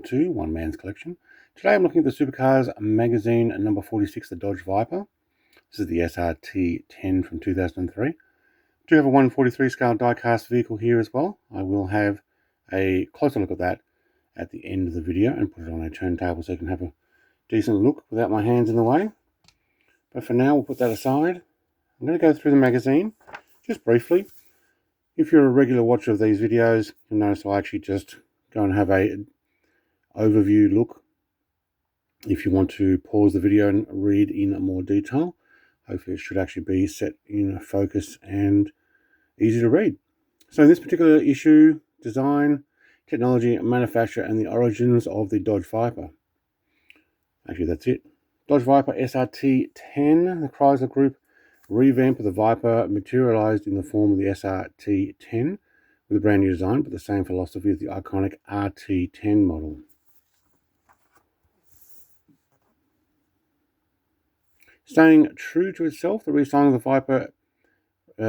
to One Man's Collection. Today I'm looking at the Supercars magazine number 46, the Dodge Viper. This is the SRT-10 from 2003. I do have a 143 scale die-cast vehicle here as well. I will have a closer look at that at the end of the video and put it on a turntable so you can have a decent look without my hands in the way. But for now, we'll put that aside. I'm going to go through the magazine just briefly. If you're a regular watcher of these videos, you'll notice I actually just go and have a overview look. If you want to pause the video and read in more detail, hopefully it should actually be set in focus and easy to read. So in this particular issue, design, technology, manufacture, and the origins of the Dodge Viper. Actually, that's it. Dodge Viper SRT-10, the Chrysler Group revamp of the Viper materialized in the form of the SRT-10 with a brand new design, but the same philosophy as the iconic RT-10 model. Staying true to itself, the restyling of the Viper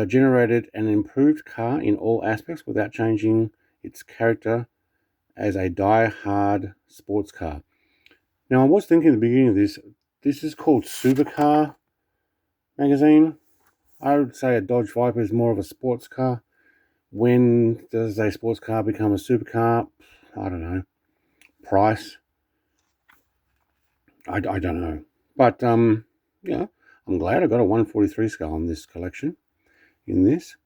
generated an improved car in all aspects without changing its character as a die-hard sports car. Now, I was thinking at the beginning of this is called Supercar magazine. I would say a Dodge Viper is more of a sports car. When does a sports car become a supercar? I don't know. Price? I don't know. But, yeah, I'm glad I got a 143 scale on this collection. In this.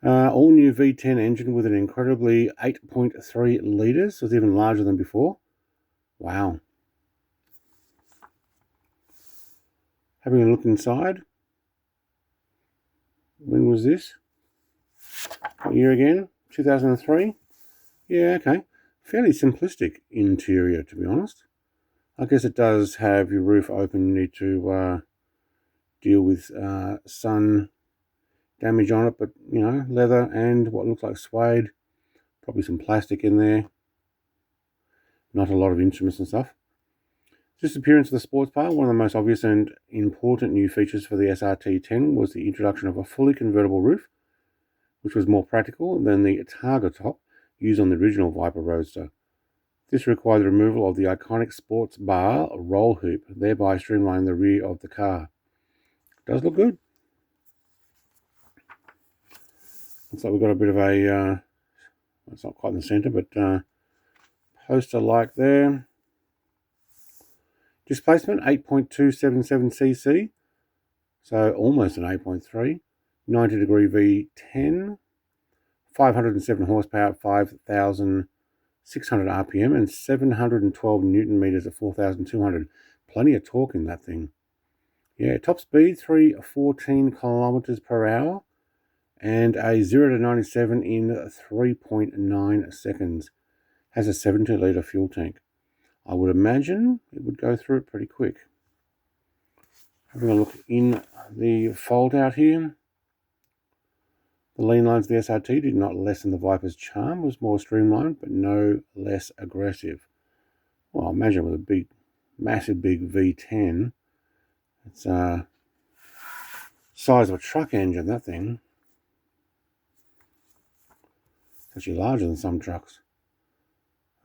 All new V10 engine with an incredibly 8.3 litres. So it's even larger than before. Wow. Having a look inside. When was this? What year again? 2003? Yeah, okay. Fairly simplistic interior, to be honest. I guess it does have your roof open. You need to deal with sun damage on it, but, you know, leather and what looks like suede. Probably some plastic in there. Not a lot of instruments and stuff. Just appearance of the sports car. One of the most obvious and important new features for the SRT-10 was the introduction of a fully convertible roof, which was more practical than the Targa top used on the original Viper Roadster. This required the removal of the iconic sports bar roll hoop, thereby streamlining the rear of the car. It does look good. Looks like we've got a bit of a, it's not quite in the center, but poster like there. Displacement 8.277cc, so almost an 8.3, 90 degree V10, 507 horsepower at 5,600 RPM and 712 Newton meters at 4,200. Plenty of torque in that thing. Yeah, top speed 314 kilometers per hour and a 0 to 97 in 3.9 seconds. Has a 70 litre fuel tank. I would imagine it would go through it pretty quick. Having a look in the fold out here. The lean lines of the SRT did not lessen the Viper's charm. It was more streamlined, but no less aggressive. Well, imagine with a big, massive big V10. It's size of a truck engine, that thing. It's actually larger than some trucks.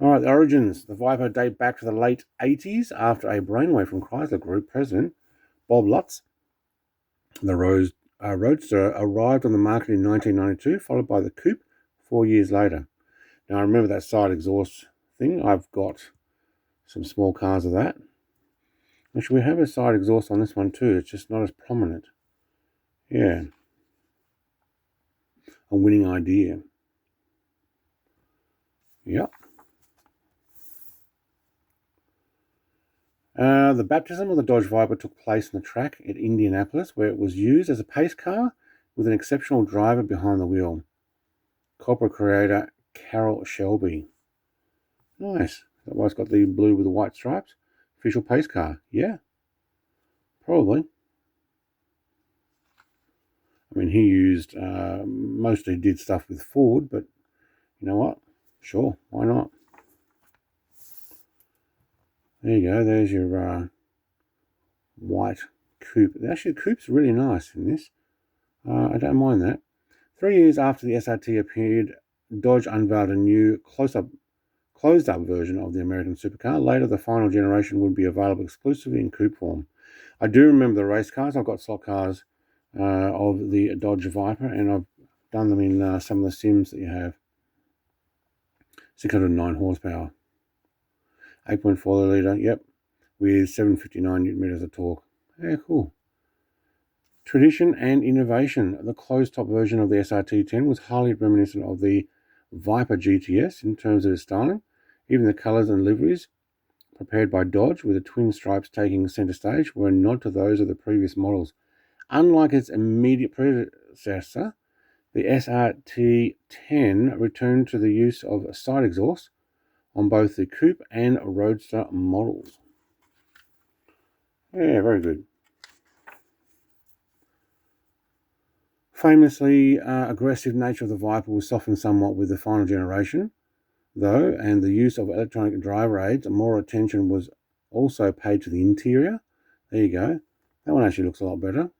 Alright, the origins. The Viper date back to the late 80s after a brainwave from Chrysler Group president Bob Lutz. The Roadster arrived on the market in 1992, followed by the Coupe 4 years later. Now, I remember that side exhaust thing. I've got some small cars of that. Actually, we have a side exhaust on this one too. It's just not as prominent. Yeah. A winning idea. Yep. The baptism of the Dodge Viper took place on the track at Indianapolis, where it was used as a pace car with an exceptional driver behind the wheel. Cobra creator Carroll Shelby. Nice. That why it's got the blue with the white stripes. Official pace car. Yeah. Probably. I mean, he used, mostly did stuff with Ford, but you know what? Sure, why not? There you go, there's your white coupe. Actually, the coupe's really nice in this. I don't mind that. 3 years after the SRT appeared Dodge unveiled a new closed-up version of the American supercar. Later, the final generation would be available exclusively in coupe form. I do remember the race cars. I've got slot cars of the Dodge Viper, and I've done them in some of the sims that you have. 609 horsepower. 8.4 litre, yep, with 759 newton meters of torque. Yeah, cool. Tradition and innovation. The closed-top version of the SRT-10 was highly reminiscent of the Viper GTS in terms of its styling. Even the colours and liveries prepared by Dodge, with the twin stripes taking centre stage, were a nod to those of the previous models. Unlike its immediate predecessor, the SRT-10 returned to the use of side exhaust on both the coupe and roadster models. Yeah, very good. Famously aggressive nature of the Viper was softened somewhat with the final generation, though, and the use of electronic driver aids. More attention was also paid to the interior. There you go. That one actually looks a lot better,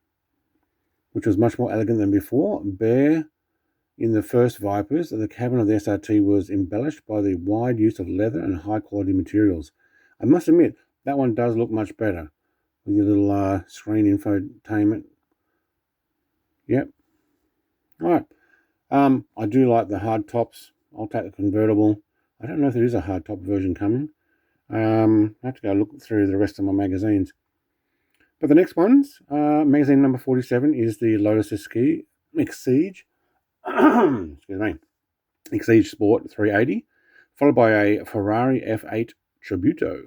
which was much more elegant than before. Bare in the first Vipers, the cabin of the SRT was embellished by the wide use of leather and high-quality materials. I must admit, that one does look much better with your little screen infotainment. Yep. All right. I do like the hard tops. I'll take the convertible. I don't know if there is a hard top version coming. I have to go look through the rest of my magazines. But the next ones, magazine number 47 is the Lotus Exige, excuse me, Exige Sport 380, followed by a Ferrari F8 Tributo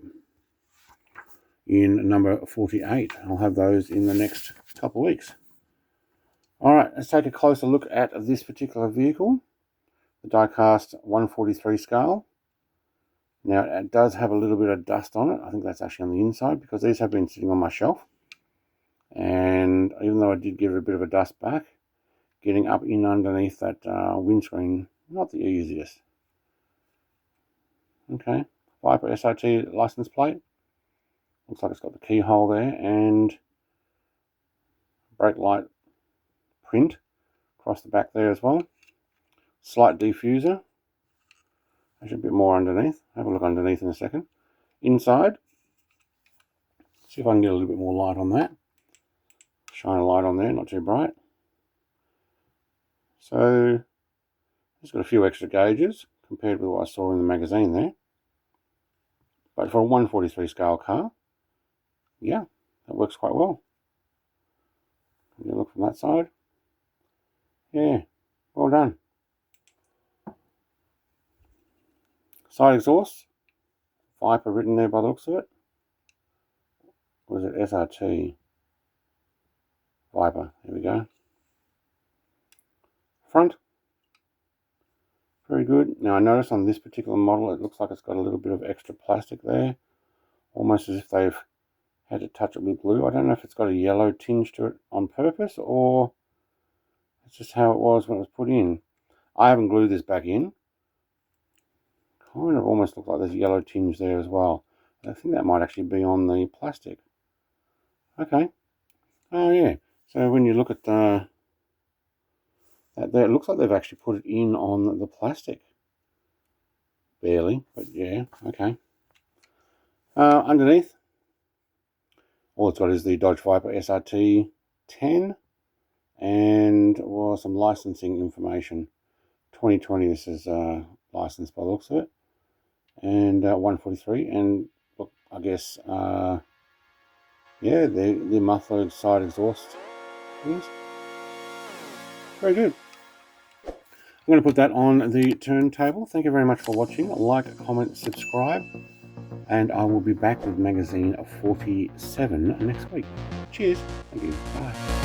in number 48. I'll have those in the next couple of weeks. All right, let's take a closer look at this particular vehicle, the Diecast 143 scale. Now, it does have a little bit of dust on it. I think that's actually on the inside because these have been sitting on my shelf. And even though I did give it a bit of a dust back, getting up in underneath that windscreen, not the easiest. Okay, Viper SRT license plate. Looks like it's got the keyhole there and brake light print across the back there as well. Slight diffuser. Actually a bit more underneath. Have a look underneath in a second. Inside. See if I can get a little bit more light on that. Shine a light on there, not too bright. So it's got a few extra gauges compared with what I saw in the magazine there. But for a 143 scale car, yeah, that works quite well. Can you look from that side? Yeah, well done. Side exhaust, Viper written there by the looks of it. Or is it SRT? Viper, there we go. Front, very good. Now I notice on this particular model it looks like it's got a little bit of extra plastic there, almost as if they've had to touch it with glue. I don't know if it's got a yellow tinge to it on purpose or it's just how it was when it was put in. I haven't glued this back in. Kind of almost looks like there's a yellow tinge there as well. I think that might actually be on the plastic. Okay. Oh yeah. So when you look at that there, it looks like they've actually put it in on the plastic. Barely, but yeah, okay. Underneath, all it's got is the Dodge Viper SRT-10 and some licensing information. 2020, this is licensed by the looks of it. And 143, and look, I guess, yeah, the muffled side exhaust things. Very good. I'm going to put that on the turntable. Thank you very much for watching. Like, comment, subscribe, and I will be back with magazine 47 next week. Cheers. Thank you. Bye.